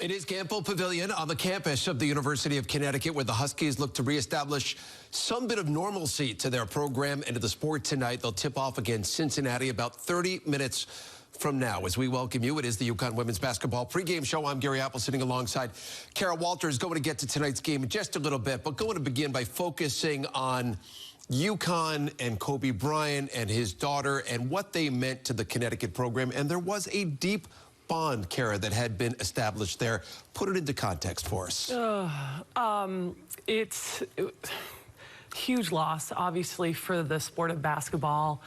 It is Gamble Pavilion on the campus of the University of Connecticut, where the Huskies look to reestablish some bit of normalcy to their program and to the sport tonight. They'll tip off against Cincinnati about 30 minutes from now. As we welcome you, it is the UConn women's basketball pregame show. I'm Gary Apple, sitting alongside Kara Walters. Going to get to tonight's game in just a little bit, but going to begin by focusing on UConn and Kobe Bryant and his daughter and what they meant to the Connecticut program. And there was a deep bond, Kara, that had been established there. Put it into context for us. It's huge loss, obviously, for the sport of basketball,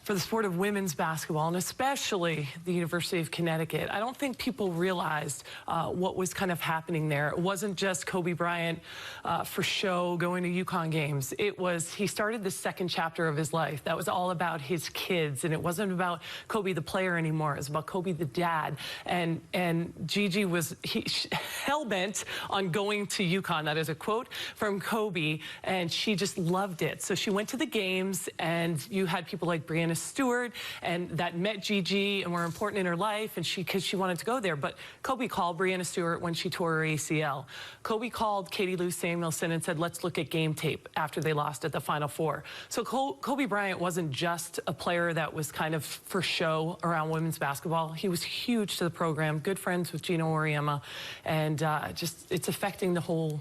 for the sport of women's basketball, and especially the University of Connecticut. I don't think people realized what was kind of happening there. It wasn't just Kobe Bryant for show going to UConn games. It was, he started the second chapter of his life. That was all about his kids, and it wasn't about Kobe the player anymore. It was about Kobe the dad. And Gigi was hell-bent on going to UConn. That is a quote from Kobe, and she just loved it. So she went to the games, and you had people like Brianna Stewart and that met Gigi and were important in her life, and because she wanted to go there. But Kobe called Brianna Stewart when she tore her ACL. Kobe called Katie Lou Samuelson and said, let's look at game tape after they lost at the Final Four. So Kobe Bryant wasn't just a player that was kind of for show around women's basketball. He was huge to the program, good friends with Gino Auriemma, and it's affecting the whole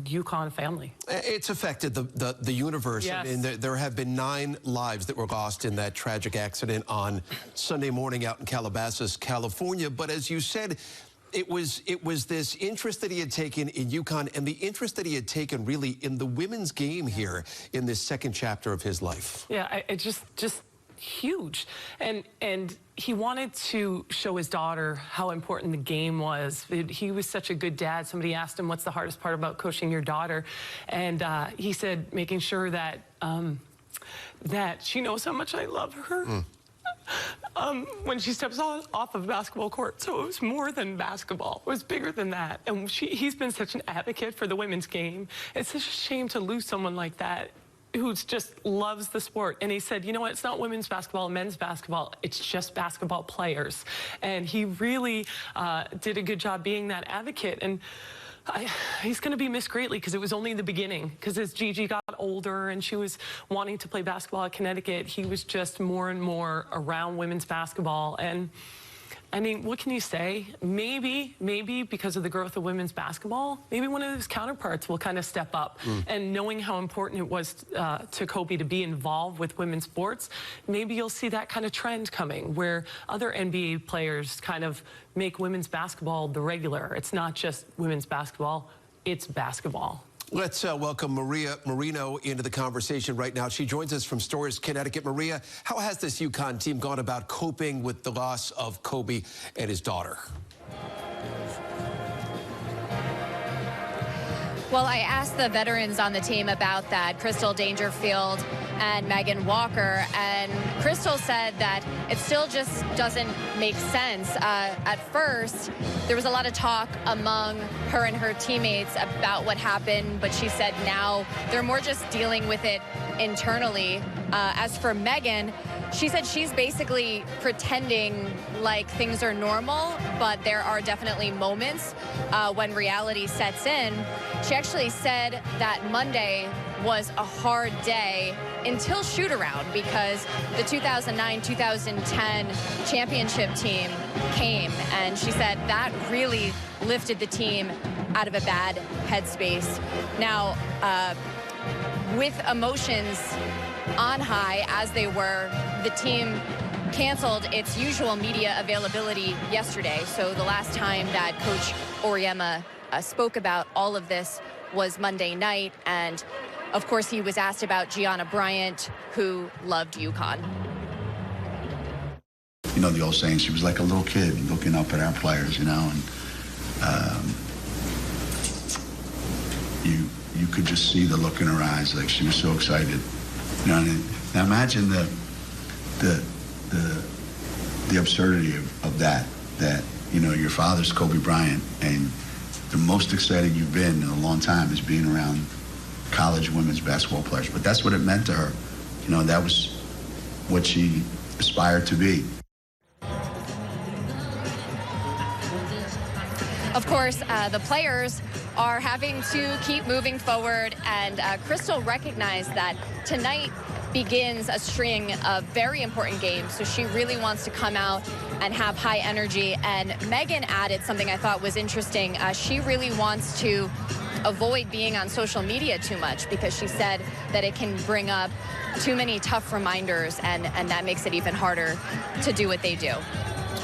UConn family. It's affected the universe. Yes. I mean, there have been 9 lives that were lost in that tragic accident on Sunday morning out in Calabasas, California. But as you said, it was this interest that he had taken in UConn and the interest that he had taken really in the women's game here in this second chapter of his life. Yeah, it just huge. And he wanted to show his daughter how important the game was. He was such a good dad. Somebody asked him, what's the hardest part about coaching your daughter? And he said, making sure that that she knows how much I love her. When she steps off of a basketball court. So it was more than basketball. It was bigger than that. And he's been such an advocate for the women's game. It's such a shame to lose someone like that, who just loves the sport. And he said, you know what, it's not women's basketball, men's basketball, it's just basketball players. And he really did a good job being that advocate. And he's going to be missed greatly, because it was only the beginning. Because as Gigi got older and she was wanting to play basketball at Connecticut, he was just more and more around women's basketball. And I mean, what can you say? Maybe because of the growth of women's basketball, maybe one of his counterparts will kind of step up. And knowing how important it was to Kobe to be involved with women's sports, maybe you'll see that kind of trend coming, where other NBA players kind of make women's basketball the regular. It's not just women's basketball, it's basketball. Let's welcome Maria Marino into the conversation right now. She joins us from Storrs, Connecticut. Maria, how has this UConn team gone about coping with the loss of Kobe and his daughter? Well, I asked the veterans on the team about that, Crystal Dangerfield and Megan Walker, and Crystal said that it still just doesn't make sense. At first, there was a lot of talk among her and her teammates about what happened, but she said now they're more just dealing with it internally. As for Megan, she said she's basically pretending like things are normal, but there are definitely moments when reality sets in. She actually said that Monday was a hard day until shoot-around, because the 2009-2010 championship team came, and she said that really lifted the team out of a bad headspace. Now, with emotions on high as they were, the team canceled its usual media availability yesterday. So the last time that Coach Auriemma spoke about all of this was Monday night, and of course he was asked about Gianna Bryant, who loved UConn. You know the old saying, she was like a little kid looking up at our players, you know, and you could just see the look in her eyes, like she was so excited. You know, now imagine the absurdity of that, you know, your father's Kobe Bryant, and the most excited you've been in a long time is being around college women's basketball players. But that's what it meant to her. You know, that was what she aspired to be. of course, the players are having to keep moving forward, and Crystal recognized that tonight begins a string of very important games, so she really wants to come out and have high energy. And Megan added something I thought was interesting. She really wants to avoid being on social media too much, because she said that it can bring up too many tough reminders, and that makes it even harder to do what they do.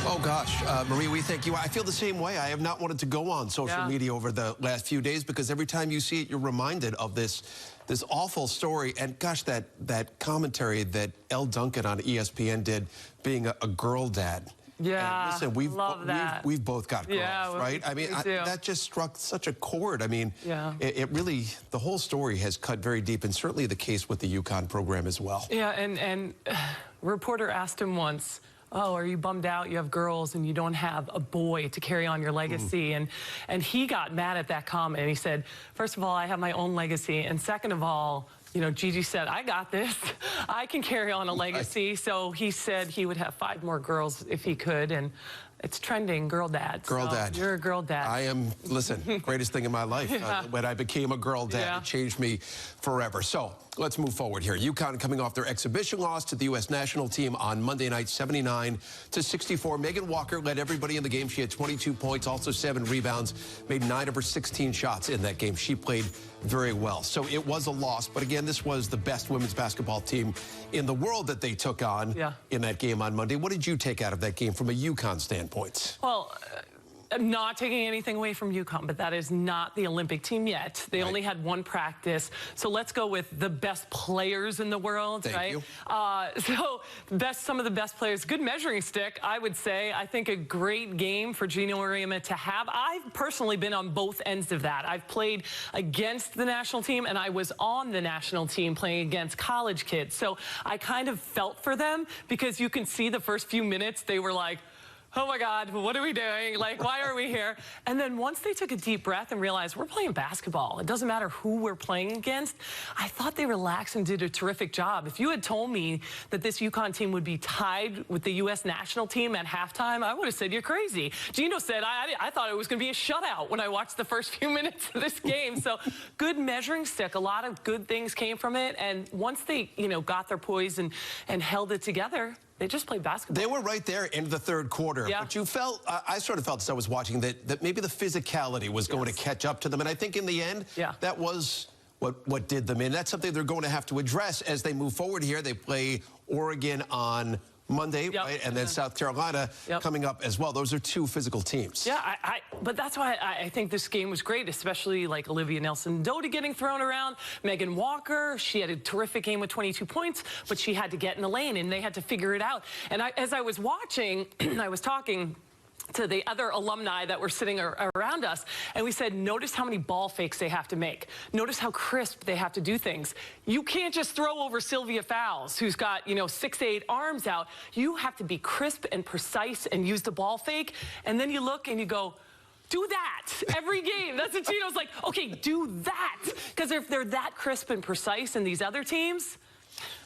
Oh, gosh. Marie, we thank you. I feel the same way. I have not wanted to go on social media over the last few days, because every time you see it, you're reminded of this awful story. And, gosh, that commentary that Elle Duncan on ESPN did, being a girl dad. Yeah, and listen, love that. we've both got girls, right? I mean, that just struck such a chord. I mean, it really, the whole story has cut very deep, and certainly the case with the UConn program as well. Yeah, and reporter asked him once, oh, are you bummed out you have girls and you don't have a boy to carry on your legacy? And he got mad at that comment, and he said, first of all, I have my own legacy, and second of all, you know, Gigi said, I got this. I can carry on a legacy. Right. So he said he would have 5 more girls if he could, and it's trending, girl dad. Girl dad. You're a girl dad. I am, listen, greatest thing in my life. When I became a girl dad, it changed me forever. So let's move forward here. UConn coming off their exhibition loss to the U.S. national team on Monday night, 79-64. Megan Walker led everybody in the game. She had 22 points, also 7 rebounds, made 9 of her 16 shots in that game. She played very well. So it was a loss, but again, this was the best women's basketball team in the world that they took on in that game on Monday. What did you take out of that game from a UConn standpoint? Well, I'm not taking anything away from UConn, but that is not the Olympic team yet. They only had 1 practice. So let's go with the best players in the world, Thank you. So some of the best players. Good measuring stick, I would say. I think a great game for Gino Auriemma to have. I've personally been on both ends of that. I've played against the national team, and I was on the national team playing against college kids. So I kind of felt for them, because you can see the first few minutes, they were like, oh my God, what are we doing? Like, why are we here? And then once they took a deep breath and realized we're playing basketball, it doesn't matter who we're playing against, I thought they relaxed and did a terrific job. If you had told me that this UConn team would be tied with the U.S. national team at halftime, I would have said you're crazy. Gino said, I thought it was going to be a shutout when I watched the first few minutes of this game. So good measuring stick. A lot of good things came from it. And once they, got their poise and held it together, they just played basketball. They were right there into the third quarter. Yeah. But you felt, I sort of felt as I was watching, that maybe the physicality was going to catch up to them. And I think in the end, that was what did them in. That's something they're going to have to address as they move forward here. They play Oregon on Monday, right? And then South Carolina coming up as well. Those are 2 physical teams. Yeah, but that's why I think this game was great, especially like Olivia Nelson-Doty getting thrown around. Megan Walker, she had a terrific game with 22 points, but she had to get in the lane, and they had to figure it out. And as I was watching, I was talking to the other alumni that were sitting around us, and we said, notice how many ball fakes they have to make. Notice how crisp they have to do things. You can't just throw over Sylvia Fowles, who's got, 6'8" arms out. You have to be crisp and precise and use the ball fake, and then you look and you go, do that every game. That's what Gino's like, okay, do that. Because if they're that crisp and precise in these other teams,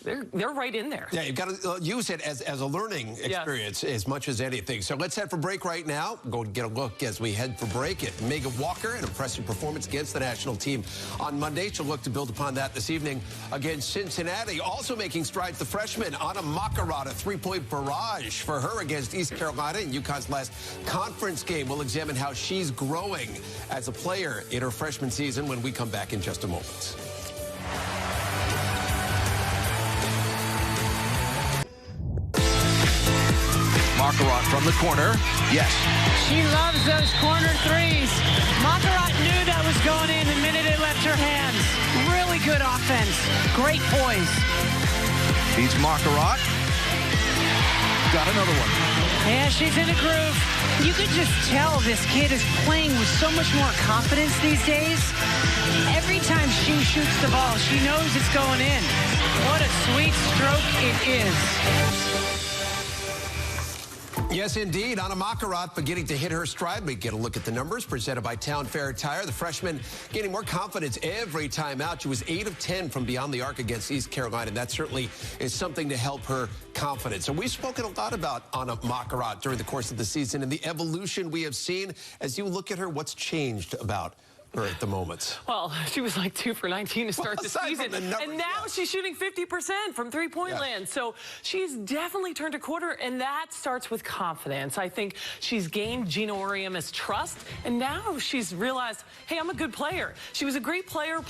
they're right in there. Yeah, you've got to use it as a learning experience as much as anything. So let's head for break right now. Go get a look as we head for break at Megan Walker, an impressive performance against the national team on Monday. She'll look to build upon that this evening against Cincinnati. Also making strides, the freshman, Anna Macarat, a 3-point barrage for her against East Carolina in UConn's last conference game. We'll examine how she's growing as a player in her freshman season when we come back in just a moment. Macarat from the corner. Yes. She loves those corner threes. Macarat knew that was going in the minute it left her hands. Really good offense. Great poise. Beats Macarat. Got another one. Yeah, she's in a groove. You could just tell this kid is playing with so much more confidence these days. Every time she shoots the ball, she knows it's going in. What a sweet stroke it is. Yes, indeed. Anna Makarat beginning to hit her stride. We get a look at the numbers presented by Town Fair Tire. The freshman gaining more confidence every time out. She was 8 of 10 from beyond the arc against East Carolina. And that certainly is something to help her confidence. And we've spoken a lot about Anna Makarat during the course of the season and the evolution we have seen. As you look at her, what's changed about her at the moment? Well, she was like 2 for 19 to start the season. And now she's shooting 50% from three-point land. So she's definitely turned a quarter, and that starts with confidence. I think she's gained Gina Auriemma's trust, and now she's realized, hey, I'm a good player. She was a great player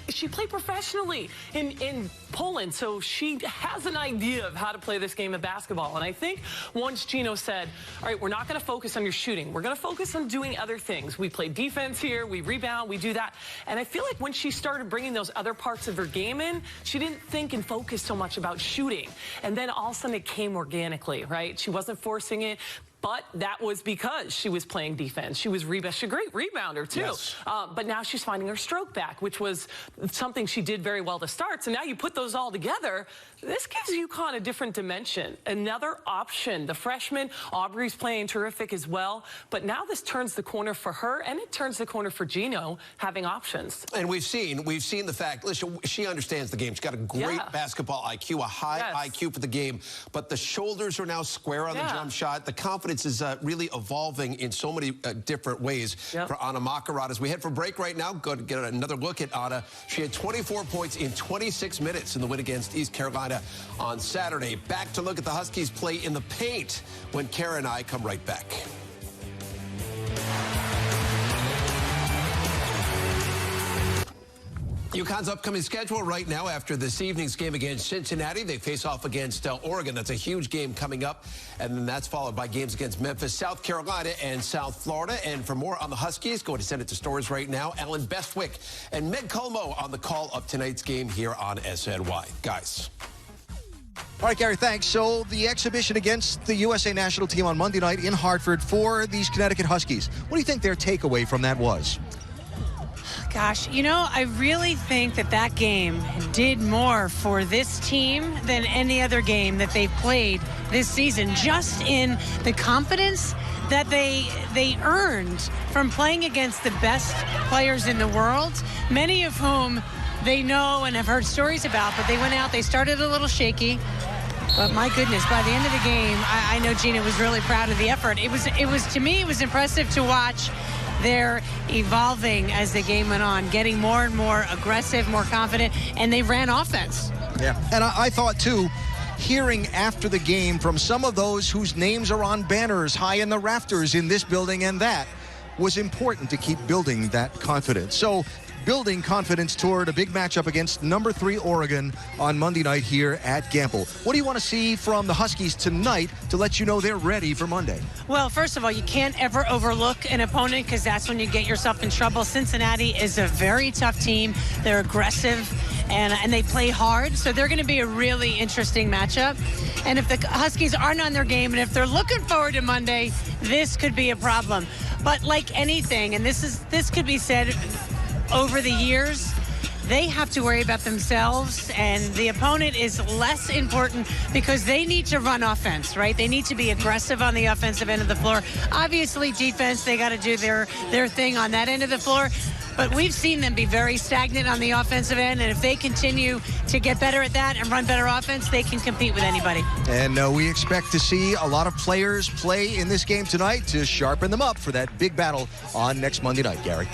she played professionally in Poland, so she has an idea of how to play this game of basketball. And I think once Gino said, all right, we're not going to focus on your shooting. We're going to focus on doing other things. We play defense here. We rebound. We do that. And I feel like when she started bringing those other parts of her game in, she didn't think and focus so much about shooting. And then all of a sudden it came organically, right? She wasn't forcing it. But that was because she was playing defense. She's a great rebounder, too. Yes. But now she's finding her stroke back, which was something she did very well to start. So now you put those all together, this gives UConn a different dimension, another option. The freshman, Aubrey's playing terrific as well. But now this turns the corner for her, and it turns the corner for Gino having options. And we've seen the fact, listen, she understands the game. She's got a great basketball IQ, a high IQ for the game. But the shoulders are now square on the jump shot. The confidence is really evolving in so many different ways for Anna Makarat. As we head for break right now, go to get another look at Anna. She had 24 points in 26 minutes in the win against East Carolina on Saturday. Back to look at the Huskies play in the paint when Kara and I come right back. UConn's upcoming schedule right now after this evening's game against Cincinnati. They face off against Oregon. That's a huge game coming up. And then that's followed by games against Memphis, South Carolina, and South Florida. And for more on the Huskies, go to Send It to Stores right now. Alan Bestwick and Meg Como on the call of tonight's game here on SNY. Guys. All right, Gary, thanks. So the exhibition against the USA national team on Monday night in Hartford for these Connecticut Huskies. What do you think their takeaway from that was? Gosh, you know, I really think that game did more for this team than any other game that they've played this season, just in the confidence that they earned from playing against the best players in the world, many of whom they know and have heard stories about, but they went out, they started a little shaky. But my goodness, by the end of the game, I know Gina was really proud of the effort. It was to me, it was impressive to watch. They're evolving as the game went on, getting more and more aggressive, more confident, and they ran offense. Yeah, and I thought, too, hearing after the game from some of those whose names are on banners high in the rafters in this building and that was important to keep building that confidence. So building confidence toward a big matchup against number 3 Oregon on Monday night here at Gamble. What do you want to see from the Huskies tonight to let you know they're ready for Monday? Well, first of all, you can't ever overlook an opponent because that's when you get yourself in trouble. Cincinnati is a very tough team. They're aggressive and they play hard, so they're going to be a really interesting matchup. And if the Huskies aren't on their game and if they're looking forward to Monday, this could be a problem. But like anything, and this could be said over the years, they have to worry about themselves, and the opponent is less important because they need to run offense, right? They need to be aggressive on the offensive end of the floor. Obviously, defense, they got to do their thing on that end of the floor. But we've seen them be very stagnant on the offensive end, and if they continue to get better at that and run better offense, they can compete with anybody. And we expect to see a lot of players play in this game tonight to sharpen them up for that big battle on next Monday night, Gary.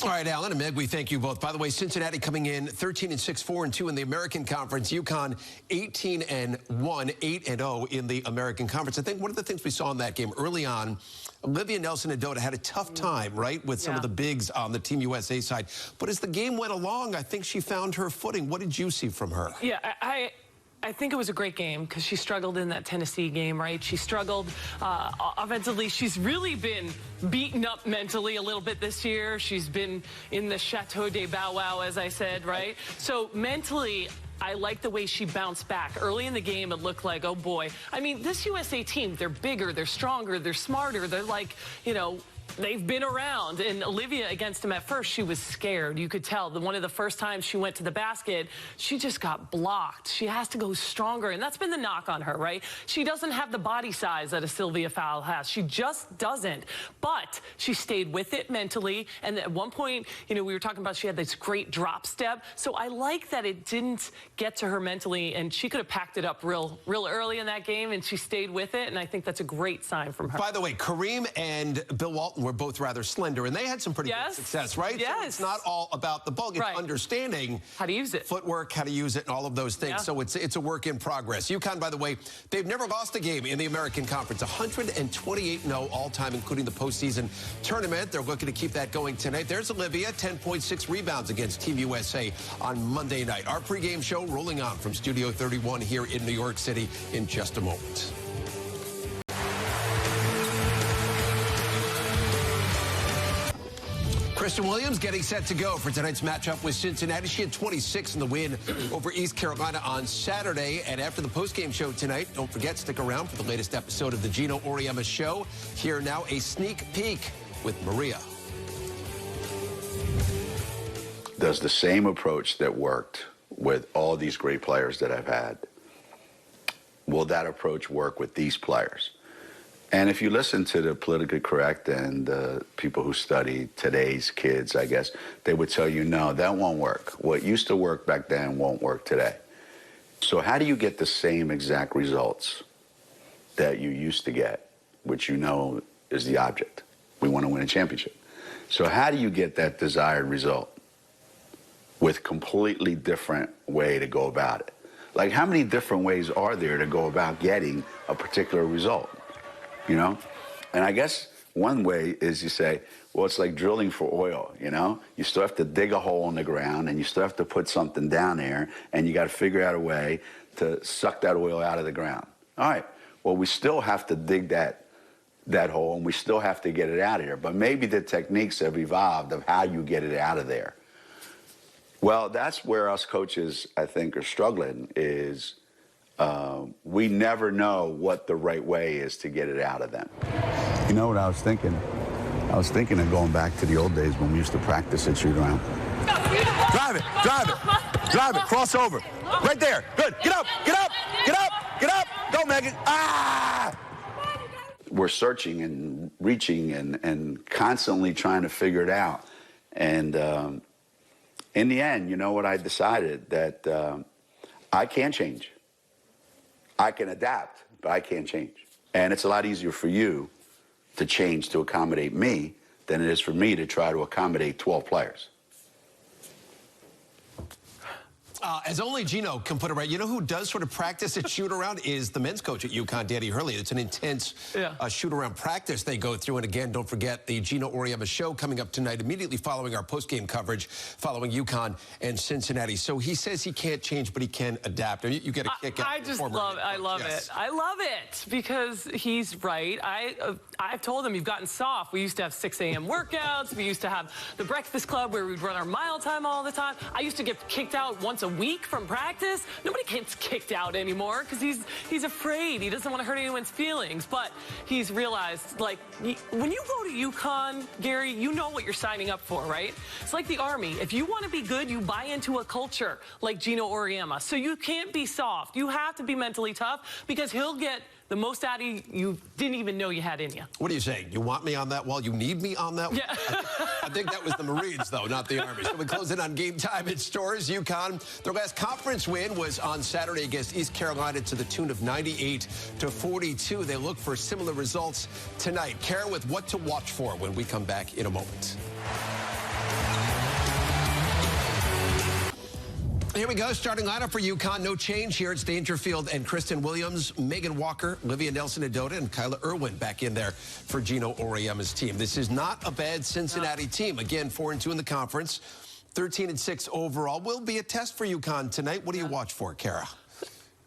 All right, Alan and Meg, we thank you both. By the way, Cincinnati coming in 13-6, 4-2 in the American Conference. UConn 18-1, 8-0 in the American Conference. I think one of the things we saw in that game early on, Olivia Nelson-Adota had a tough time, right, with some of the bigs on the Team USA side. But as the game went along, I think she found her footing. What did you see from her? Yeah, I think it was a great game because she struggled in that Tennessee game, right? She struggled offensively. She's really been beaten up mentally a little bit this year. She's been in the Chateau de Bow Wow, as I said, right? So mentally, I like the way she bounced back. Early in the game, it looked like, oh boy. I mean, this USA team, they're bigger, they're stronger, they're smarter. They're like, you know, they've been around. And Olivia against him at first, she was scared. You could tell. One of the first times she went to the basket, she just got blocked. She has to go stronger. And that's been the knock on her, right? She doesn't have the body size that a Sylvia Fowle has. She just doesn't. But she stayed with it mentally. And at one point, you know, we were talking about she had this great drop step. So I like that it didn't get to her mentally. And she could have packed it up real early in that game. And she stayed with it. And I think that's a great sign from her. By the way, Kareem and Bill Walton were both rather slender, and they had some pretty good success, right? Yes. So it's not all about the bulk. It's understanding how to use it, footwork, how to use it, and all of those things. So it's a work in progress. UConn, by the way, they've never lost a game in the American Conference. 128-0 all-time, including the postseason tournament. They're looking to keep that going tonight. There's Olivia, 10.6 rebounds against Team USA on Monday night. Our pregame show rolling on from Studio 31 here in New York City in just a moment. Kristen Williams getting set to go for tonight's matchup with Cincinnati. She had 26 in the win over East Carolina on Saturday. And after the postgame show tonight, don't forget, stick around for the latest episode of the Gino Auriemma Show. Here now, a sneak peek with Maria. Does the same approach that worked with all these great players that I've had, will that approach work with these players? And if you listen to the politically correct and the people who study today's kids, I guess, they would tell you, no, that won't work. What used to work back then won't work today. So how do you get the same exact results that you used to get, which you know is the object? We want to win a championship. So how do you get that desired result with completely different way to go about it? Like, how many different ways are there to go about getting a particular result? You know? And I guess one way is you say, well, it's like drilling for oil, you know? You still have to dig a hole in the ground, and you still have to put something down there, and you got to figure out a way to suck that oil out of the ground. All right, well, we still have to dig that hole, and we still have to get it out of there. But maybe the techniques have evolved of how you get it out of there. Well, that's where us coaches, I think, are struggling, is we never know what the right way is to get it out of them. You know what I was thinking? I was thinking of going back to the old days when we used to practice and shoot around. Drive it, drive it, drive it, cross over. Right there, good, get up, get up, get up, get up. Go, Megan, ah! We're searching and reaching and constantly trying to figure it out. And in the end, you know what, I decided that I can't change. I can adapt, but I can't change. And it's a lot easier for you to change to accommodate me than it is for me to try to accommodate 12 players. As only Gino can put it right, you know who does sort of practice and shoot around is the men's coach at UConn, Danny Hurley. It's an intense shoot-around practice they go through. And again, don't forget the Gino Auriemma Show coming up tonight, immediately following our post-game coverage, following UConn and Cincinnati. So he says he can't change, but he can adapt. You get a kick out. I just love it. I love it. I love it because he's right. I've told him you've gotten soft. We used to have 6 a.m. workouts. We used to have the Breakfast Club where we'd run our mile time all the time. I used to get kicked out once a week from practice. Nobody gets kicked out anymore because he's afraid. He doesn't want to hurt anyone's feelings. But he's realized, like, when you go to UConn, Gary, you know what you're signing up for, right? It's like the Army. If you want to be good, you buy into a culture like Gino Auriemma. So you can't be soft. You have to be mentally tough because he'll get the most out of you didn't even know you had in you. What are you saying? You want me on that wall? You need me on that wall? Yeah. I think that was the Marines, though, not the Army. So we close in on game time in stores. UConn, their last conference win was on Saturday against East Carolina to the tune of 98-42. They look for similar results tonight. Kara with what to watch for when we come back in a moment. Here we go. Starting lineup for UConn. No change here. It's Dangerfield and Kristen Williams, Megan Walker, Olivia Nelson-Adota, and Kyla Irwin back in there for Gino Auriemma's team. This is not a bad Cincinnati team. Again, 4-2 in the conference, 13-6 overall. Will be a test for UConn tonight. What do you watch for, Kara?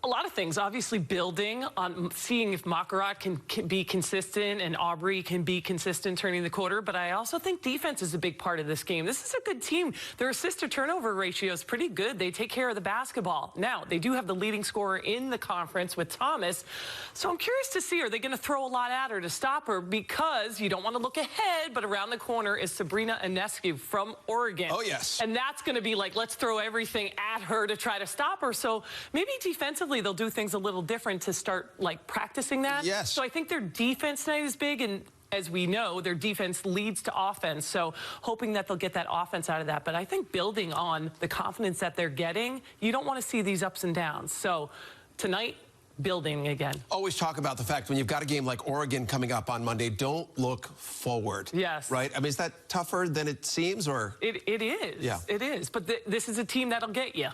A lot of things, obviously building on seeing if Macarat can be consistent and Aubrey can be consistent turning the quarter, but I also think defense is a big part of this game. This is a good team. Their assist-to-turnover ratio is pretty good. They take care of the basketball. Now, they do have the leading scorer in the conference with Thomas, so I'm curious to see, are they going to throw a lot at her to stop her? Because you don't want to look ahead, but around the corner is Sabrina Ionescu from Oregon. Oh, yes. And that's going to be like, let's throw everything at her to try to stop her. So maybe defensively, they'll do things a little different to start like practicing that. Yes. So I think their defense tonight is big, and as we know, their defense leads to offense. So hoping that they'll get that offense out of that. But I think building on the confidence that they're getting, you don't want to see these ups and downs. So tonight, building again. Always talk about the fact when you've got a game like Oregon coming up on Monday, don't look forward. Yes. Right? I mean, is that tougher than it seems, or? It is. Yeah. It is. But this is a team that'll get you.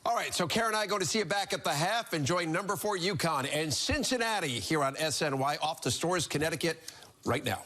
All right, so Kara and I go to see you back at the half, enjoying number 4 UConn and Cincinnati here on SNY, off to Storrs, Connecticut, right now.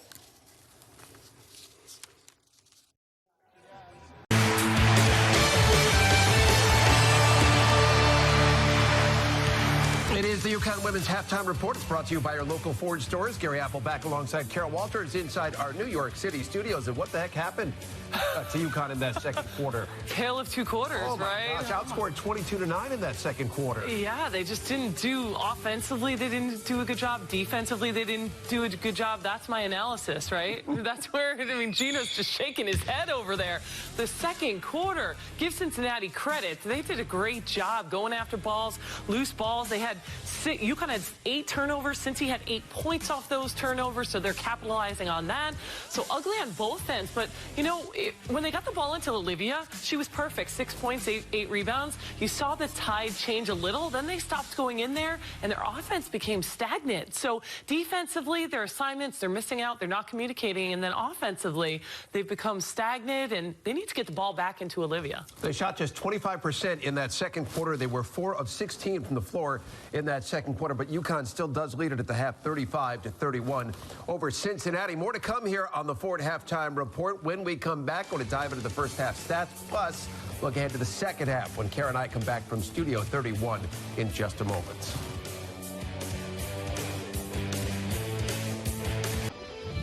It is the UConn Women's Halftime Report. It's brought to you by our local Ford stores. Gary Apple back alongside Carol Walters inside our New York City studios. And what the heck happened to UConn in that second quarter? Tale of two quarters, Oh, my right? gosh, outscored 22-9 in that second quarter. Yeah, they just didn't do offensively. They didn't do a good job. Defensively, they didn't do a good job. That's my analysis, right? That's where, I mean, Gino's just shaking his head over there. The second quarter, give Cincinnati credit. They did a great job going after balls, loose balls. They had UConn had 8 turnovers. Cincy had 8 points off those turnovers, so they're capitalizing on that. So ugly on both ends. But, you know, when they got the ball into Olivia, she was perfect. 6 points, 8 rebounds. You saw the tide change a little. Then they stopped going in there, and their offense became stagnant. So defensively, their assignments, they're missing out. They're not communicating. And then offensively, they've become stagnant, and they need to get the ball back into Olivia. They shot just 25% in that second quarter. They were 4 of 16 from the floor in that second quarter, but UConn still does lead it at the half, 35-31 over Cincinnati. More to come here on the Ford Halftime Report. When we come back, going to dive into the first half stats, plus look ahead to the second half when Kara and I come back from Studio 31 in just a moment.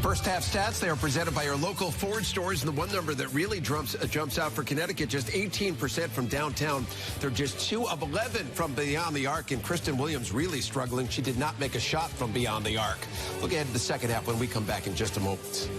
First half stats, they are presented by your local Ford stores. And the one number that really jumps out for Connecticut, just 18% from downtown. They're just 2 of 11 from beyond the arc. And Kristen Williams really struggling. She did not make a shot from beyond the arc. Look ahead to the second half when we come back in just a moment.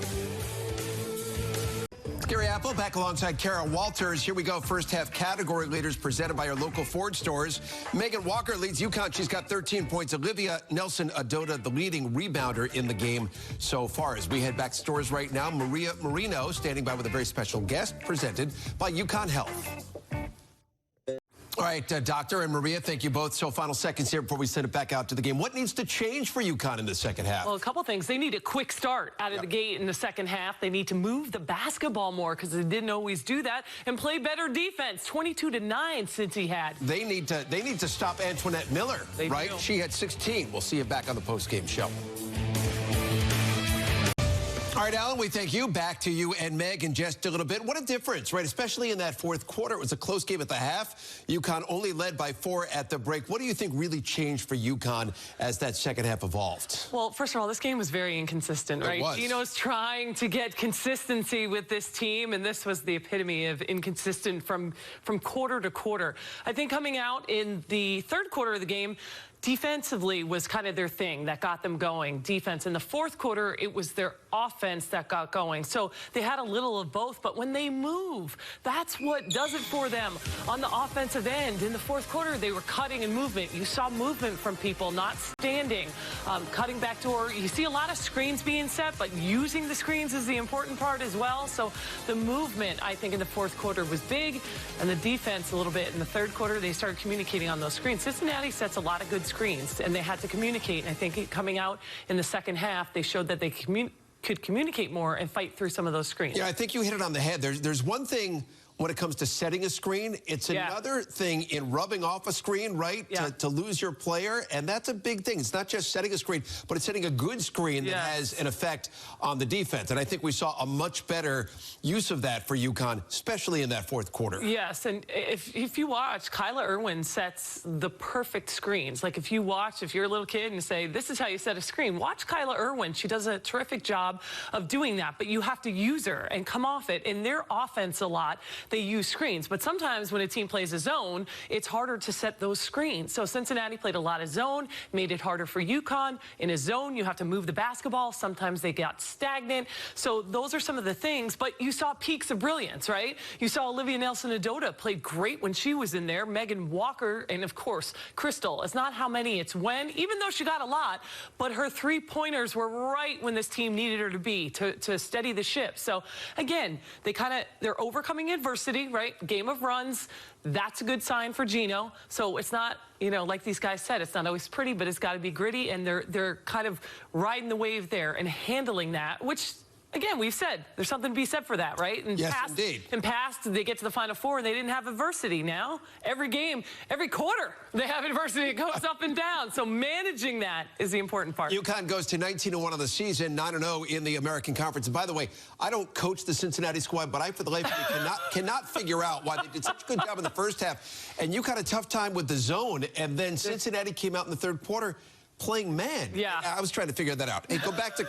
Gary Apple back alongside Carol Walters. Here we go. First half category leaders presented by our local Ford stores. Megan Walker leads UConn. She's got 13 points. Olivia Nelson-Adota, the leading rebounder in the game so far. As we head back to stores right now, Maria Marino standing by with a very special guest presented by UConn Health. All right, Doctor and Maria, thank you both. So final seconds here before we send it back out to the game. What needs to change for UConn in the second half? Well, a couple things. They need a quick start out of the gate in the second half. They need to move the basketball more because they didn't always do that, and play better defense. 22-9 Cincy had. They need to stop Antoinette Miller, right? Do. She had 16. We'll see you back on the postgame show. All right, Alan, we thank you. Back to you and Meg in just a little bit. What a difference, right? Especially in that fourth quarter. It was a close game at the half. UConn only led by 4 at the break. What do you think really changed for UConn as that second half evolved? Well, first of all, this game was very inconsistent, right? It was. Gino's trying to get consistency with this team, and this was the epitome of inconsistent from quarter to quarter. I think coming out in the third quarter of the game, defensively was kind of their thing that got them going. Defense. In the fourth quarter, it was their offense that got going. So they had a little of both, but when they move, that's what does it for them. On the offensive end, in the fourth quarter, they were cutting and movement. You saw movement from people, not standing, cutting back door. You see a lot of screens being set, but using the screens is the important part as well. So the movement, I think, in the fourth quarter was big, and the defense a little bit. In the third quarter, they started communicating on those screens. Cincinnati sets a lot of good screens, and they had to communicate. And I think coming out in the second half, they showed that they could communicate more and fight through some of those screens. Yeah, I think you hit it on the head. There's one thing when it comes to setting a screen. It's another thing in rubbing off a screen, right, to lose your player. And that's a big thing. It's not just setting a screen, but it's setting a good screen that has an effect on the defense. And I think we saw a much better use of that for UConn, especially in that fourth quarter. Yes, and if you watch, Kyla Irwin sets the perfect screens. Like if you're a little kid and say, this is how you set a screen, watch Kyla Irwin. She does a terrific job of doing that, but you have to use her and come off it. In their offense a lot, they use screens, but sometimes when a team plays a zone, it's harder to set those screens. So Cincinnati played a lot of zone, made it harder for UConn. In a zone, you have to move the basketball. Sometimes they got stagnant. So those are some of the things, but you saw peaks of brilliance, right? You saw Olivia Nelson-Adota played great when she was in there. Megan Walker, and of course, Crystal. It's not how many, it's when, even though she got a lot, but her three-pointers were right when this team needed her to be, to steady the ship. So again, they're overcoming adversity, right? Game of runs. That's a good sign for Gino. So it's not, like these guys said, it's not always pretty, but it's got to be gritty. And they're kind of riding the wave there and handling that, which, again, we've said there's something to be said for that, right? And yes, indeed. In past, they get to the Final Four and they didn't have adversity. Now, every game, every quarter, they have adversity. It goes up and down. So managing that is the important part. UConn goes to 19-1 on the season, 9-0 in the American Conference. And by the way, I don't coach the Cincinnati squad, but I, for the life of me, cannot figure out why they did such a good job in the first half. And UConn had a tough time with the zone, and then Cincinnati came out in the third quarter playing man. Yeah. I was trying to figure that out. Hey, go back to,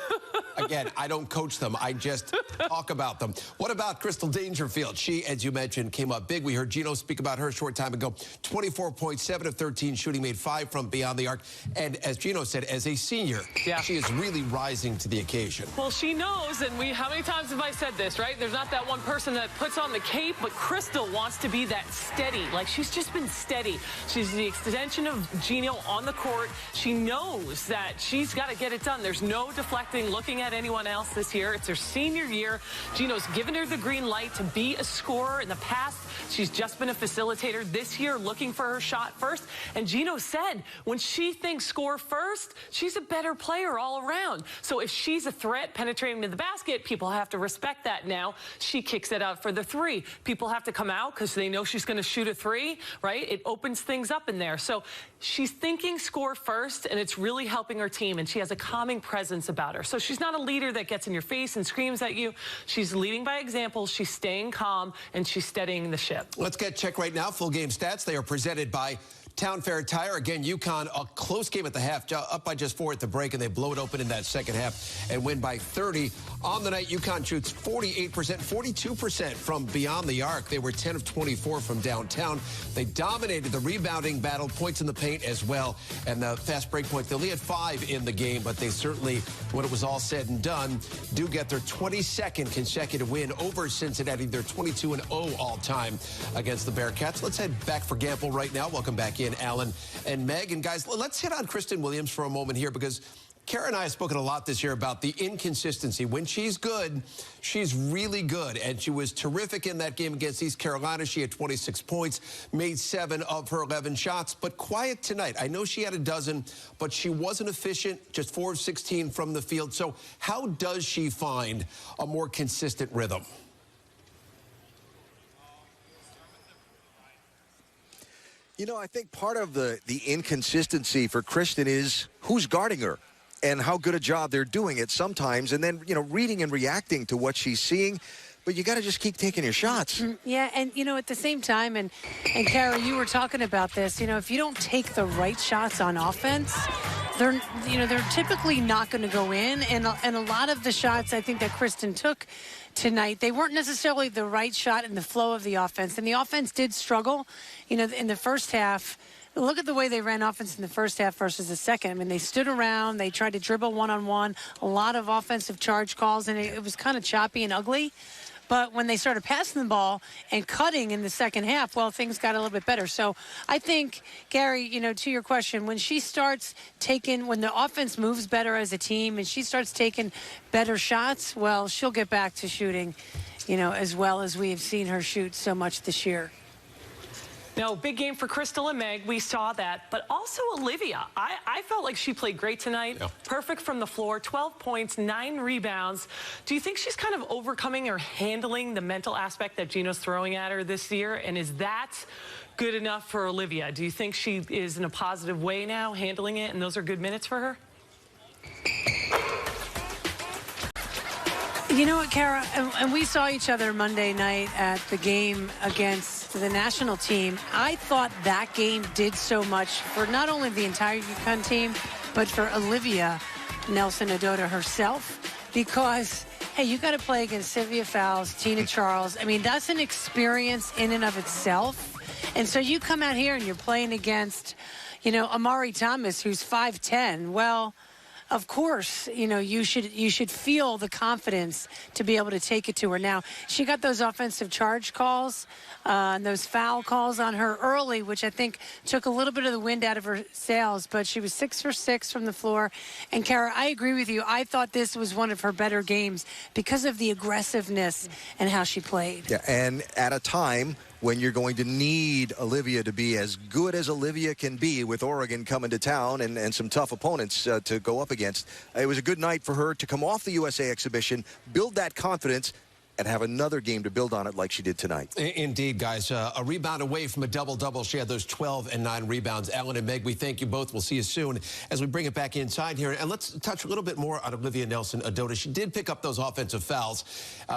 again, I don't coach them. I just talk about them. What about Crystal Dangerfield? She, as you mentioned, came up big. We heard Gino speak about her a short time ago. 24.7 of 13 shooting, made 5 from beyond the arc. And as Gino said, as a senior, she is really rising to the occasion. Well, she knows, and how many times have I said this, right? There's not that one person that puts on the cape, but Crystal wants to be that steady. Like, she's just been steady. She's the extension of Gino on the court. She knows that she's got to get it done. There's no deflecting, looking at anyone else this year. It's her senior year. Gino's given her the green light to be a scorer. In the past, she's just been a facilitator. This year, looking for her shot first. And Gino said, when she thinks score first, she's a better player all around. So if she's a threat penetrating to the basket, people have to respect that now. She kicks it out for the three. People have to come out because they know she's going to shoot a three, right? It opens things up in there. So she's thinking score first, and it's really helping her team, and she has a calming presence about her. So she's not a leader that gets in your face and screams at you. She's leading by example. She's staying calm, and she's steadying the ship. Let's get checked right now. Full game stats. They are presented by Town Fair Tire. Again, UConn, a close game at the half, up by just 4 at the break, and they blow it open in that second half and win by 30. On the night, UConn shoots 48%, 42% from beyond the arc. They were 10 of 24 from downtown. They dominated the rebounding battle, points in the paint as well, and the fast break points. They only had 5 in the game, but they certainly, when it was all said and done, do get their 22nd consecutive win over Cincinnati. They're 22-0 all-time against the Bearcats. Let's head back for Gamble right now. Welcome back in, Alan and Meg. And guys, let's hit on Kristen Williams for a moment here, because Kara and I have spoken a lot this year about the inconsistency. When she's good, she's really good. And she was terrific in that game against East Carolina. She had 26 points, made 7 of her 11 shots. But quiet tonight. I know she had a dozen, but she wasn't efficient, just 4 of 16 from the field. So how does she find a more consistent rhythm? I think part of the inconsistency for Kristen is who's guarding her and how good a job they're doing it sometimes. And then, reading and reacting to what she's seeing. But you got to just keep taking your shots. Yeah, and, at the same time, and Kara, you were talking about this, if you don't take the right shots on offense, they're typically not going to go in. And a lot of the shots I think that Kristen took tonight, they weren't necessarily the right shot in the flow of the offense. And the offense did struggle, in the first half. Look at the way they ran offense in the first half versus the second. I mean, they stood around. They tried to dribble one-on-one. A lot of offensive charge calls, and it was kind of choppy and ugly. But when they started passing the ball and cutting in the second half, well, things got a little bit better. So I think, Gary, to your question, when she starts when the offense moves better as a team and she starts taking better shots, well, she'll get back to shooting, as well as we have seen her shoot so much this year. No, big game for Crystal and Meg. We saw that. But also Olivia. I felt like she played great tonight. Yeah. Perfect from the floor. 12 points, 9 rebounds. Do you think she's kind of overcoming or handling the mental aspect that Gino's throwing at her this year? And is that good enough for Olivia? Do you think she is in a positive way now, handling it, and those are good minutes for her? You know what, Kara, and we saw each other Monday night at the game against the national team. I thought that game did so much for not only the entire UConn team, but for Olivia Nelson-Ododa herself, because, hey, you got to play against Sylvia Fowles, Tina Charles. I mean, that's an experience in and of itself. And so you come out here and you're playing against, you know, Amari Thomas, who's 5'10". Well, of course, you know, you should feel the confidence to be able to take it to her. Now, she got those offensive charge calls and those foul calls on her early, which I think took a little bit of the wind out of her sails, but she was 6 for 6 from the floor. And, Kara, I agree with you. I thought this was one of her better games because of the aggressiveness and how she played. Yeah, and at a time when you're going to need Olivia to be as good as Olivia can be with Oregon coming to town and some tough opponents to go up against. It was a good night for her to come off the USA exhibition, build that confidence, and have another game to build on it like she did tonight. Indeed, guys. A rebound away from a double-double. She had those 12 and 9 rebounds. Alan and Meg, we thank you both. We'll see you soon as we bring it back inside here. And let's touch a little bit more on Olivia Nelson-Ododa. She did pick up those offensive fouls,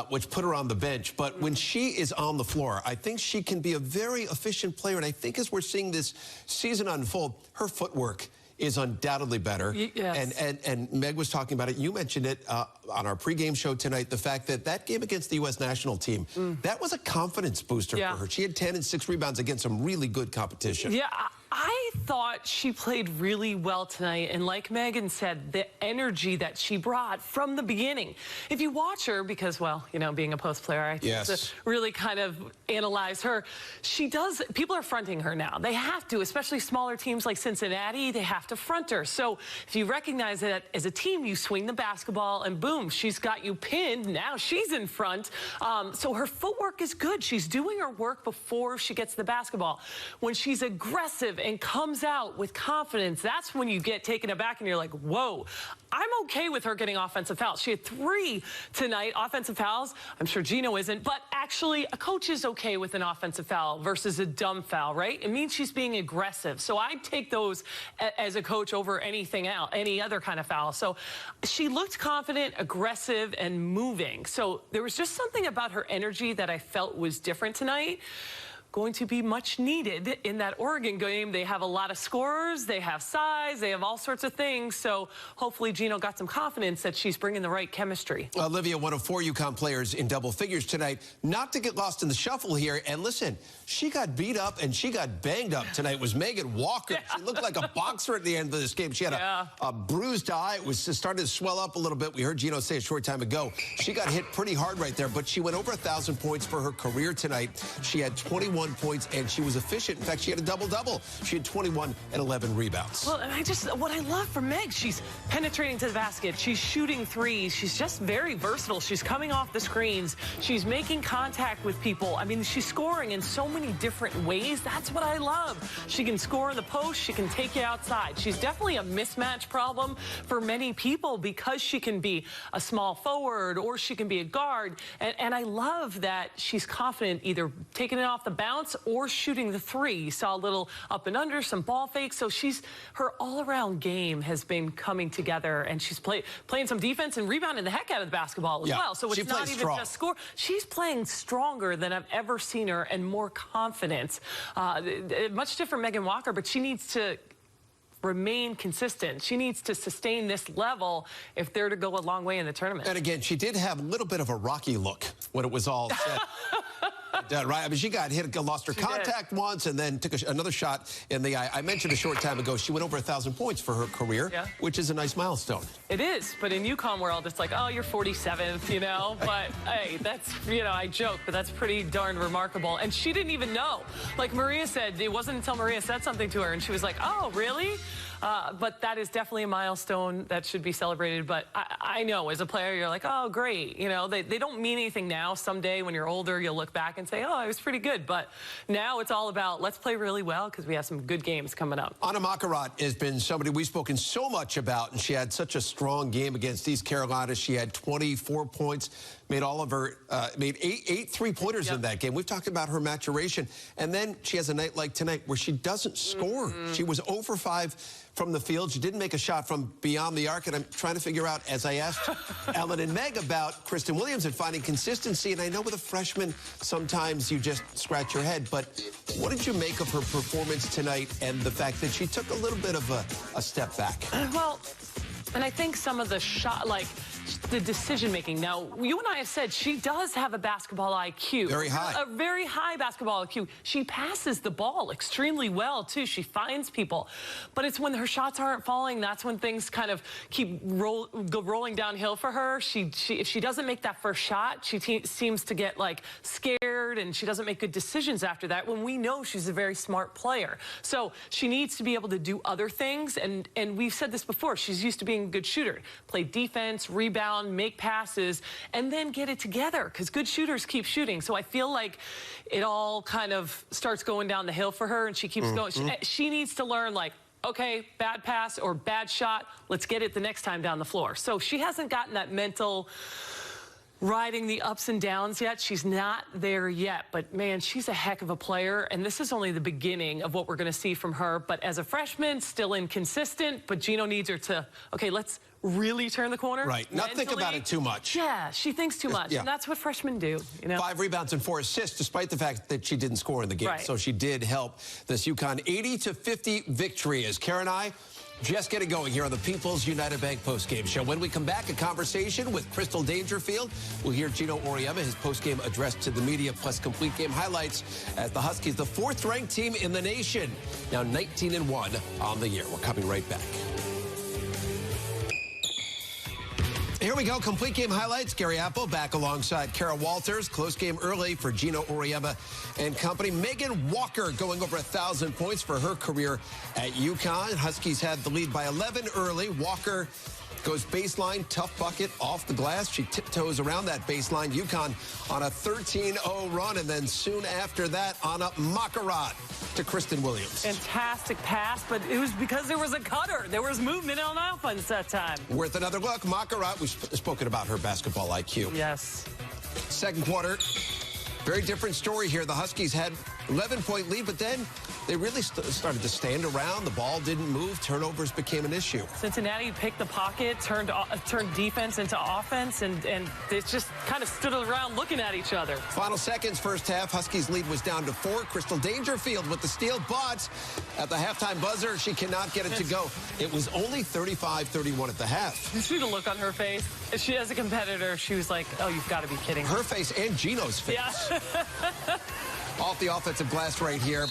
which put her on the bench. But when she is on the floor, I think she can be a very efficient player. And I think as we're seeing this season unfold, her footwork is undoubtedly better. Yes. And Meg was talking about it. You mentioned it on our pregame show tonight, the fact that game against the U.S. national team, that was a confidence booster for her. She had 10 and 6 rebounds against some really good competition. Yeah, I thought she played really well tonight. And like Megan said, the energy that she brought from the beginning. If you watch her, because, well, you know, being a post player, I think to really kind of analyze her, she does, people are fronting her now. They have to, especially smaller teams like Cincinnati, they have to front her. So if you recognize that as a team, you swing the basketball and boom, she's got you pinned. Now she's in front. So her footwork is good. She's doing her work before she gets the basketball. When she's aggressive and comes out with confidence, that's when you get taken aback and you're like, whoa. I'm okay with her getting offensive fouls. She had 3 tonight, offensive fouls. I'm sure Gino isn't, but actually a coach is okay with an offensive foul versus a dumb foul, right? It means she's being aggressive. So I'd take those as a coach over anything else, any other kind of foul. So she looked confident, aggressive, and moving. So there was just something about her energy that I felt was different tonight. Going to be much needed in that Oregon game. They have a lot of scorers, they have size, they have all sorts of things. So hopefully Gino got some confidence that she's bringing the right chemistry. Olivia, one of 4 UConn players in double figures tonight. Not to get lost in the shuffle here. And listen, she got beat up and she got banged up tonight. Was Megan Walker. She looked like a boxer at the end of this game. She had a bruised eye. It was starting to swell up a little bit. We heard Gino say a short time ago. She got hit pretty hard right there, but she went over 1,000 points for her career tonight. She had 21 points, and she was efficient. In fact, she had a double-double. She had 21 and 11 rebounds. Well, and what I love from Meg, she's penetrating to the basket. She's shooting threes. She's just very versatile. She's coming off the screens. She's making contact with people. I mean, she's scoring in so many different ways. That's what I love. She can score in the post. She can take you outside. She's definitely a mismatch problem for many people because she can be a small forward or she can be a guard. And I love that she's confident either taking it off the bounce or shooting the 3. You saw a little up and under, some ball fakes. So her all-around game has been coming together, and she's playing some defense and rebounding the heck out of the basketball as well. So it's not even just score. She's playing stronger than I've ever seen her and more confident. Much different Megan Walker, but she needs to remain consistent. She needs to sustain this level if they're to go a long way in the tournament. And again, she did have a little bit of a Rocky look when it was all said. Right? I mean, she got hit, lost her contact once, and then took another shot in the eye. I mentioned a short time ago, she went over 1,000 points for her career, which is a nice milestone. It is, but in UConn world, it's like, oh, you're 47th, you know? But, hey, that's, you know, I joke, but that's pretty darn remarkable. And she didn't even know. Like Maria said, it wasn't until Maria said something to her, and she was like, oh, really? But that is definitely a milestone that should be celebrated. But I know as a player, you're like, oh, great. You know, they don't mean anything now. Someday when you're older, you'll look back and say, oh, I was pretty good. But now it's all about let's play really well because we have some good games coming up. Anna Macarat has been somebody we've spoken so much about, and she had such a strong game against East Carolina. She had 24 points, made all of her, made eight three-pointers in that game. We've talked about her maturation. And then she has a night like tonight where she doesn't score. She was 0 for 5 from the field. She didn't make a shot from beyond the arc. And I'm trying to figure out, as I asked Ellen and Meg about Kristen Williams and finding consistency. And I know with a freshman, sometimes you just scratch your head. But what did you make of her performance tonight and the fact that she took a little bit of a step back? Well, and I think some of the shot, like the decision-making. Now, you and I have said she does have a basketball IQ. Very high. A very high basketball IQ. She passes the ball extremely well, too. She finds people. But it's when her shots aren't falling, that's when things kind of keep rolling downhill for her. If she doesn't make that first shot, she seems to get, like, scared, and she doesn't make good decisions after that, when we know she's a very smart player. So she needs to be able to do other things, and we've said this before. She's used to being a good shooter. Play defense, rebound, make passes, and then get it together, because good shooters keep shooting. So I feel like it all kind of starts going down the hill for her, and she keeps going. She needs to learn, like, okay, bad pass or bad shot, let's get it the next time down the floor. So she hasn't gotten that mental riding the ups and downs yet. She's not there yet, but man, she's a heck of a player, and this is only the beginning of what we're going to see from her. But as a freshman, still inconsistent, but Gino needs her to, okay, let's really turn the corner. Right, not think about it too much. Yeah, she thinks too much, and that's what freshmen do, you know. 5 rebounds and 4 assists, despite the fact that she didn't score in the game. Right. So she did help this UConn 80-50 victory. As Karen and I just getting going here on the People's United Bank postgame show. When we come back, a conversation with Crystal Dangerfield. We'll hear Gino Auriemma, his postgame address to the media, plus complete game highlights as the Huskies, the 4th-ranked team in the nation, now 19-1 on the year. We're coming right back. Here we go. Complete game highlights. Gary Apple back alongside Kara Walters. Close game early for Gino Auriemma and company. Megan Walker going over 1,000 points for her career at UConn. Huskies had the lead by 11 early. Walker goes baseline, tough bucket off the glass. She tiptoes around that baseline. UConn on a 13-0 run, and then soon after that, Anna Macarat to Kristen Williams. Fantastic pass, but it was because there was a cutter. There was movement on offense that time. Worth another look. Macarat, we've spoken about her basketball IQ. Yes. Second quarter, very different story here. The Huskies had 11-point lead, but then they really started to stand around. The ball didn't move. Turnovers became an issue. Cincinnati picked the pocket, turned defense into offense, and they just kind of stood around looking at each other. Final seconds, first half. Huskies lead was down to 4. Crystal Dangerfield with the steal, but at the halftime buzzer, she cannot get it to go. It was only 35-31 at the half. You see the look on her face? She, as a competitor, she was like, oh, you've got to be kidding. Her face and Gino's face. Yeah. Off the offensive glass right here.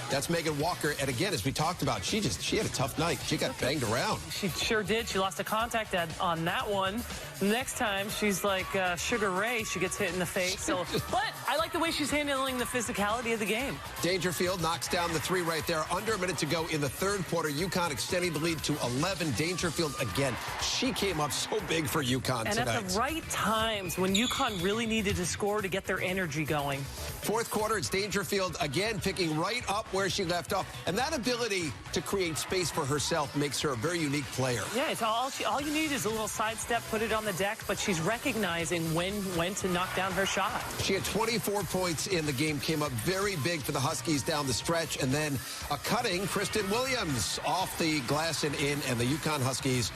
That's Megan Walker. And again, as we talked about, she had a tough night. She got banged around. She sure did. She lost a contact on that one. Next time, she's like Sugar Ray. She gets hit in the face. So, but I like the way she's handling the physicality of the game. Dangerfield knocks down the 3 right there. Under a minute to go in the third quarter. UConn extending the lead to 11. Dangerfield again. She came up so big for UConn tonight. And at the right times when UConn really needed to score to get their energy going. Fourth quarter, it's Dangerfield again picking right up where she left off. And that ability to create space for herself makes her a very unique player. Yeah, it's all you need is a little sidestep, put it on the deck, but she's recognizing when to knock down her shot. She had 24 points in the game, came up very big for the Huskies down the stretch, and then a cutting Kristen Williams off the glass and in, and the UConn Huskies,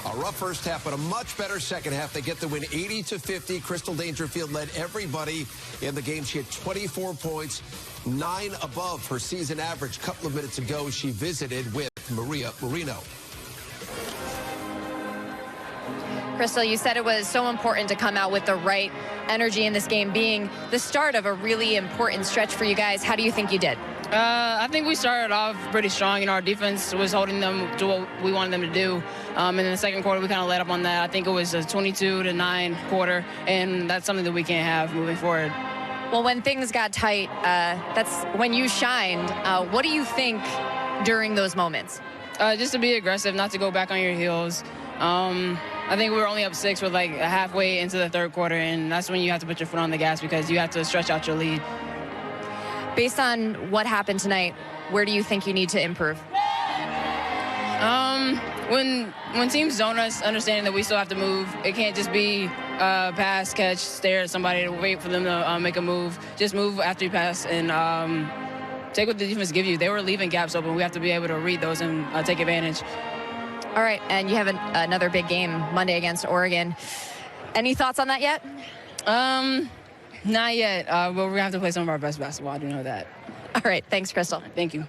a rough first half, but a much better second half. They get the win 80-50. Crystal Dangerfield led everybody in the game. She had 24 points, 9 above her season average. A couple of minutes ago, she visited with Maria Marino. Crystal, you said it was so important to come out with the right energy in this game, being the start of a really important stretch for you guys. How do you think you did? I think we started off pretty strong. Our defense was holding them to what we wanted them to do. And in the second quarter, we kind of let up on that. I think it was a 22-9 quarter, and that's something that we can't have moving forward. Well, when things got tight, that's when you shined. What do you think during those moments? Just to be aggressive, not to go back on your heels. I think we were only up 6 with like halfway into the third quarter, and that's when you have to put your foot on the gas because you have to stretch out your lead. Based on what happened tonight, where do you think you need to improve? When teams zone us, understanding that we still have to move, it can't just be pass, catch, stare at somebody, wait for them to make a move. Just move after you pass and take what the defense give you. They were leaving gaps open. We have to be able to read those and take advantage. All right, and you have another big game Monday against Oregon. Any thoughts on that yet? Not yet, but we're going to have to play some of our best basketball. I do know that. All right, thanks, Crystal. Thank you.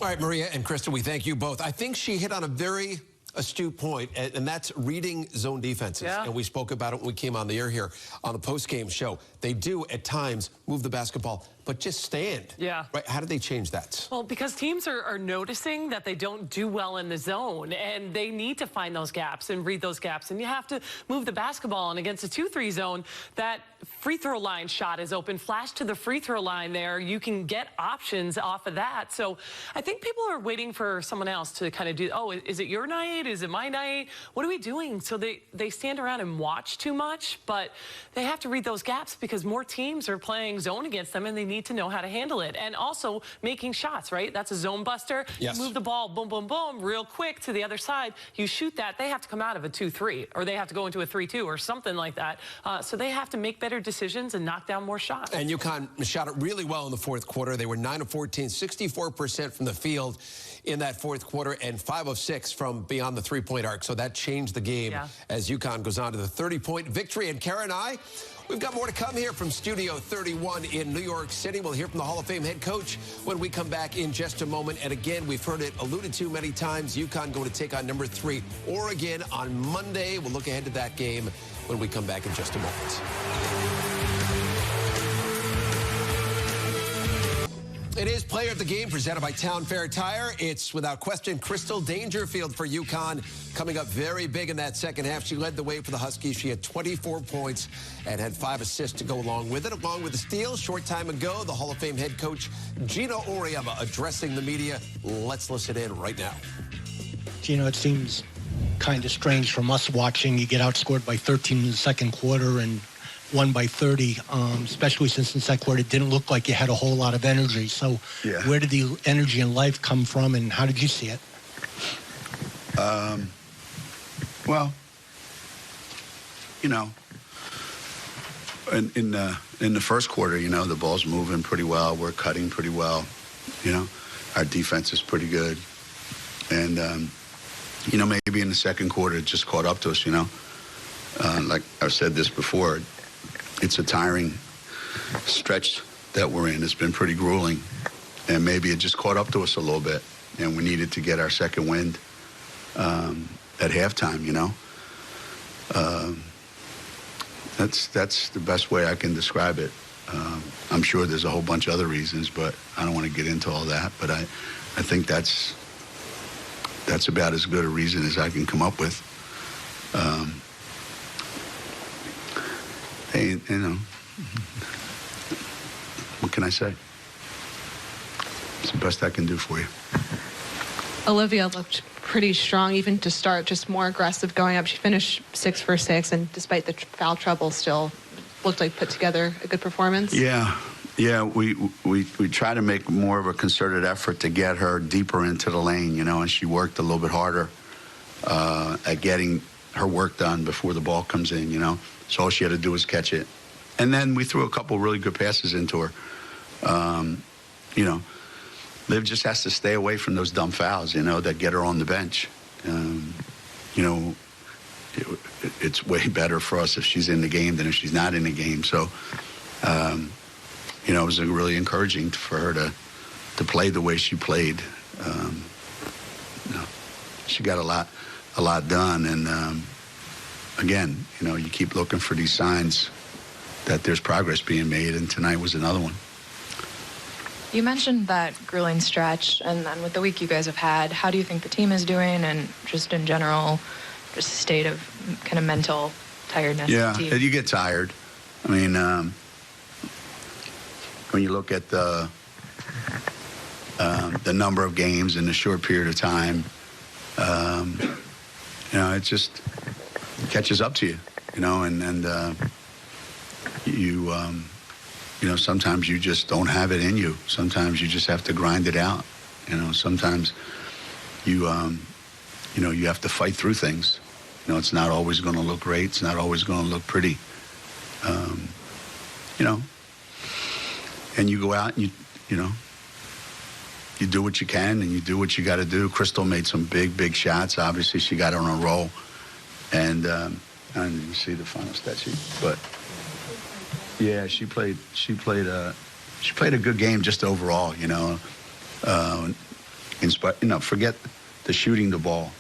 All right, Maria and Krista, we thank you both. I think she hit on a very astute point, and that's reading zone defenses. Yeah. And we spoke about it when we came on the air here on the post-game show. They do, at times, move the basketball, but just stand. Yeah. Right? How do they change that? Well, because teams are noticing that they don't do well in the zone, and they need to find those gaps and read those gaps. And you have to move the basketball. And against a 2-3 zone, that free throw line shot is open. Flash to the free throw line there. You can get options off of that. So I think people are waiting for someone else to kind of do, oh, is it your night? Is it my night? What are we doing? So they stand around and watch too much, but they have to read those gaps because more teams are playing zone against them, and they need to know how to handle it. And also making shots, right? That's a zone buster. Yes. You move the ball, boom, boom, boom, real quick to the other side. You shoot that. They have to come out of a 2-3, or they have to go into a 3-2 or something like that. So they have to make better decisions and knock down more shots. And UConn shot it really well in the fourth quarter. They were 9 of 14, 64% from the field in that fourth quarter, and 5 of 6 from beyond the three-point arc. So that changed the game as UConn goes on to the 30-point victory. And Kara and I, we've got more to come here from Studio 31 in New York City. We'll hear from the Hall of Fame head coach when we come back in just a moment. And again, we've heard it alluded to many times. UConn going to take on number 3 Oregon on Monday. We'll look ahead to that game when we come back in just a moment. It is Player of the Game presented by Town Fair Tire. It's without question Crystal Dangerfield for UConn, coming up very big in that second half. She led the way for the Huskies. She had 24 points and had 5 assists to go along with it. Along with the steal, short time ago, the Hall of Fame head coach Gino Auriemma addressing the media. Let's listen in right now. Gino, it seems kind of strange from us watching. You get outscored by 13 in the second quarter and won by 30, especially since in the second quarter it didn't look like you had a whole lot of energy. So where did the energy and life come from, and how did you see it? Well, you know, in the first quarter, you know, the ball's moving pretty well. We're cutting pretty well. You know, our defense is pretty good. And, you know, maybe in the second quarter it just caught up to us, you know. Like I've said this before, it's a tiring stretch that we're in. It's been pretty grueling. And maybe it just caught up to us a little bit. And we needed to get our second wind at halftime, you know. That's the best way I can describe it. I'm sure there's a whole bunch of other reasons, but I don't want to get into all that. But I think that's about as good a reason as I can come up with. Hey, you know, what can I say? It's the best I can do for you. Olivia looked pretty strong, even to start, just more aggressive going up. She finished 6 for 6, and despite the foul trouble, still looked like put together a good performance. Yeah, we try to make more of a concerted effort to get her deeper into the lane, you know, and she worked a little bit harder at getting her work done before the ball comes in, you know. So all she had to do was catch it. And then we threw a couple really good passes into her. You know, Liv just has to stay away from those dumb fouls, you know, that get her on the bench. You know, it's way better for us if she's in the game than if she's not in the game. So, you know, it was really encouraging for her to play the way she played. You know, she got a lot done. And, again, you know, you keep looking for these signs that there's progress being made, and tonight was another one. You mentioned that grueling stretch, and then with the week you guys have had, how do you think the team is doing, and just in general, just a state of kind of mental tiredness? Yeah, you get tired. I mean, when you look at the the number of games in a short period of time, you know, it just catches up to you, you know, and you know, sometimes you just don't have it in you. Sometimes you just have to grind it out. You know, sometimes you know, you have to fight through things. You know, it's not always going to look great. It's not always going to look pretty. You know, and you go out and you know, you do what you can and you do what you got to do. Crystal made some big shots. Obviously, she got on a roll, and I didn't see the final stat sheet, but yeah, she played a good game just overall. You know, you know, forget the shooting the ball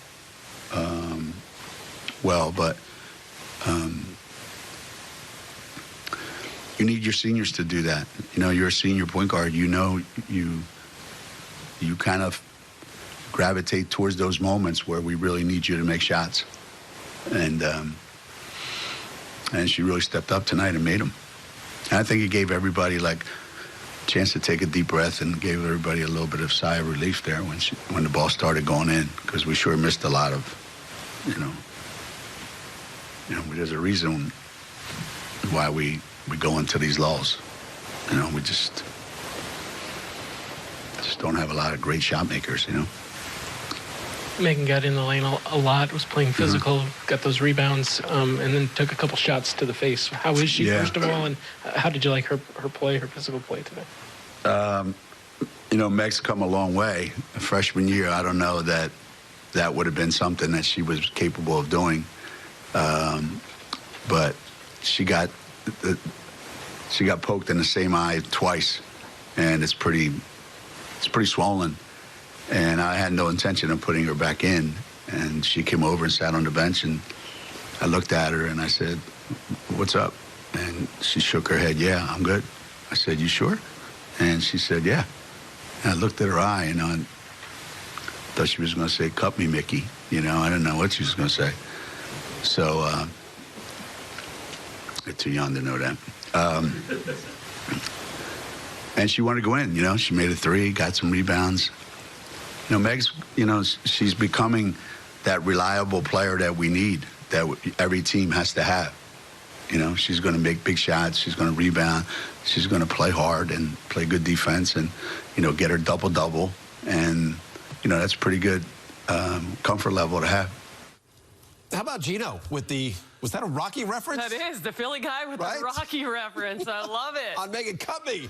well, but you need your seniors to do that. You know, you're a senior point guard. You know, you kind of gravitate towards those moments where we really need you to make shots. And she really stepped up tonight and made them. And I think it gave everybody like a chance to take a deep breath and gave everybody a little bit of sigh of relief there when the ball started going in, because we sure missed a lot of, you know, there's a reason why we go into these lulls. You know, we just don't have a lot of great shot makers, you know. Megan got in the lane a lot, was playing physical, got those rebounds, and then took a couple shots to the face. How is she, first of all, and how did you like her play, her physical play today? You know, Meg's come a long way. Freshman year, I don't know that would have been something that she was capable of doing. But she got poked in the same eye twice, and it's pretty swollen. And I had no intention of putting her back in. And she came over and sat on the bench, and I looked at her and I said, "What's up?" And she shook her head. "Yeah, I'm good." I said, "You sure?" And she said, "Yeah." And I looked at her eye, and I thought she was going to say, "Cut me, Mickey." You know, I didn't know what she was going to say. So, I'm too young to know that. And she wanted to go in, you know. She made a three, got some rebounds. You know, Meg's, you know, she's becoming that reliable player that we need, that every team has to have. You know, she's going to make big shots. She's going to rebound. She's going to play hard and play good defense and, you know, get her double-double. And, you know, that's pretty good comfort level to have. How about Gino with was that a Rocky reference? That is, the Philly guy with the Rocky reference. I love it. On Megan, cut me.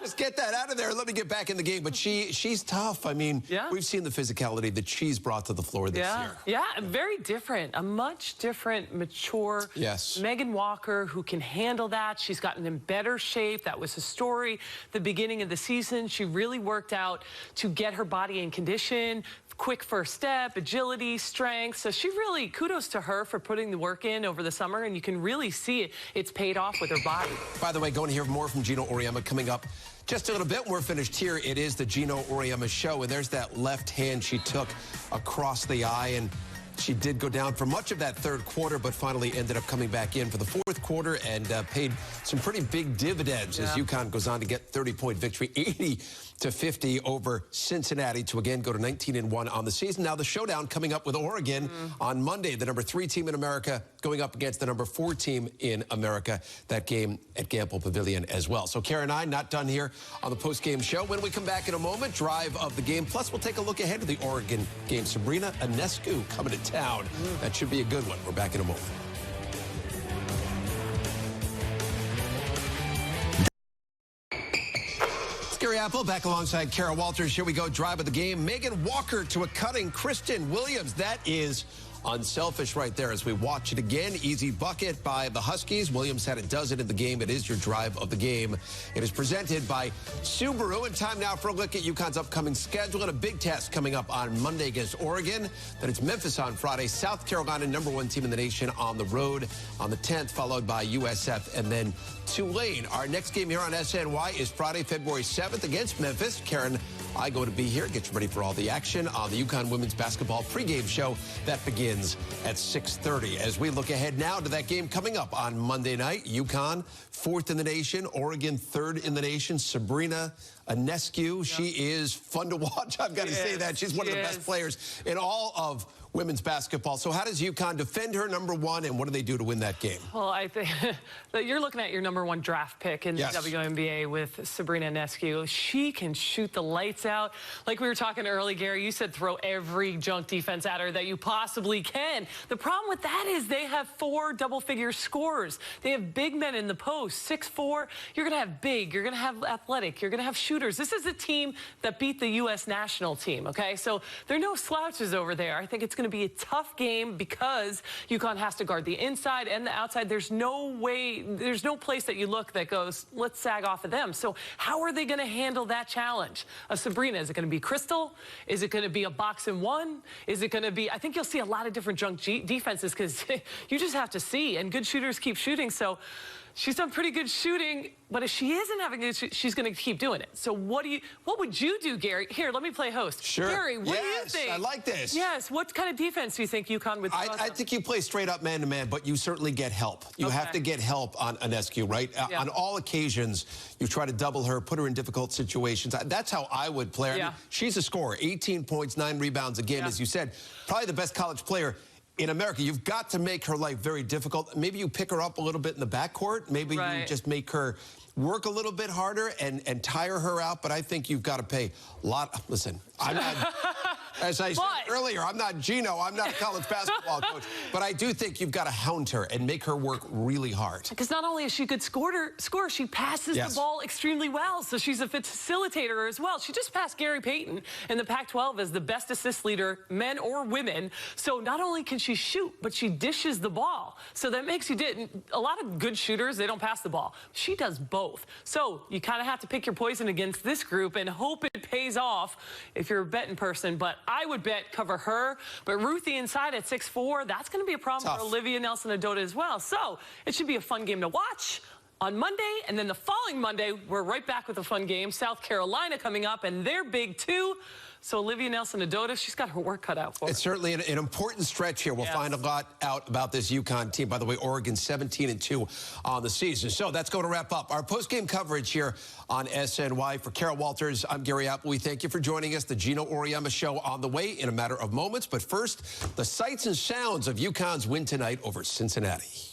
Just get that out of there and let me get back in the game. But she's tough. I mean, we've seen the physicality that she's brought to the floor this year. Yeah, very different. A much different, mature Megan Walker who can handle that. She's gotten in better shape. That was a story the beginning of the season. She really worked out to get her body in condition. Quick first step, agility, strength. So she really, kudos to her for putting the work in over the summer, and you can really see it's paid off with her body. By the way, going to hear more from Gino Auriemma coming up just a little bit. We're finished here. It is the Gino Auriemma Show, and there's that left hand she took across the eye, and she did go down for much of that third quarter, but finally ended up coming back in for the fourth quarter and paid some pretty big dividends as UConn goes on to get 30-point victory, 80-50 over Cincinnati to again go to 19-1 on the season. Now the showdown coming up with Oregon on Monday, the number 3 team in America going up against the number 4 team in America. That game at Gamble Pavilion as well. So Karen and I not done here on the post-game show. When we come back in a moment, drive of the game. Plus we'll take a look ahead to the Oregon game. Sabrina Ionescu coming to town. That should be a good one. We're back in a moment. Gary Apple back alongside Kara Walters. Here we go. Drive of the game. Megan Walker to a cutting Kristen Williams. That is unselfish right there as we watch it again. Easy bucket by the Huskies. Williams had a dozen in the game. It is your drive of the game. It is presented by Subaru. And time now for a look at UConn's upcoming schedule and a big test coming up on Monday against Oregon. Then it's Memphis on Friday. South Carolina, number 1 team in the nation, on the road on the 10th, followed by USF and then Tulane. Our next game here on SNY is Friday, February 7th against Memphis. Karen I go to be here, get you ready for all the action on the UConn women's basketball pregame show that begins at 6:30. As we look ahead now to that game coming up on Monday night, UConn 4th in the nation, Oregon 3rd in the nation. Sabrina Ionescu, she is fun to watch. I've got to say that. She's one of the best players in all of women's basketball. So how does UConn defend her number one, and what do they do to win that game? Well, I think that you're looking at your number one draft pick in the WNBA with Sabrina Ionescu. She can shoot the lights out. Like we were talking early, Gary, you said throw every junk defense at her that you possibly can. The problem with that is they have 4 double-figure scorers. They have big men in the post, 6'4". You're going to have big. You're going to have athletic. You're going to have shooters. This is a team that beat the U.S. national team, okay? So there are no slouches over there. I think it's going to be a tough game because UConn has to guard the inside and the outside. There's no way, there's no place that you look that goes, let's sag off of them. So how are they going to handle that challenge? Sabrina, is it going to be Crystal? Is it going to be a box and one? Is it going to be, I think you'll see a lot of different junk defenses because you just have to see, and good shooters keep shooting. So she's done pretty good shooting, but if she isn't having good shooting, she's going to keep doing it. So what would you do, Gary? Here, let me play host. Sure. Gary, what do you think? I like this. Yes. What kind of defense do you think UConn would throw? I think you play straight up man-to-man, but you certainly get help. You have to get help on Ionescu, right? Yeah. On all occasions, you try to double her, put her in difficult situations. That's how I would play her. Yeah. I mean, she's a scorer, 18 points, 9 rebounds a game, as you said. Probably the best college player in America. You've got to make her life very difficult. Maybe you pick her up a little bit in the backcourt. Maybe you just make her work a little bit harder and tire her out. But I think you've got to pay a lot. Listen, I'm not, as I said earlier, I'm not Gino. I'm not a college basketball coach. But I do think you've got to hound her and make her work really hard. Because not only is she a good scorer, she passes the ball extremely well. So she's a facilitator as well. She just passed Gary Payton in the Pac-12 as the best assist leader, men or women. So not only can she shoot, but she dishes the ball. So that makes you a lot of good shooters, they don't pass the ball. She does both. So you kind of have to pick your poison against this group and hope it pays off if you're a betting person. But I would bet cover her. But Ruthie inside at 6'4", that's going to be a problem for Olivia Nelson-Ododa as well. So it should be a fun game to watch on Monday. And then the following Monday, we're right back with a fun game. South Carolina coming up, and they're big too. So Olivia Nelson-Ododa, she's got her work cut out for her. It's certainly an important stretch here. We'll find a lot out about this UConn team. By the way, Oregon 17-2 on the season. So that's going to wrap up our post-game coverage here on SNY. For Carol Walters, I'm Gary Apple. We thank you for joining us. The Gino Auriemma Show on the way in a matter of moments. But first, the sights and sounds of UConn's win tonight over Cincinnati.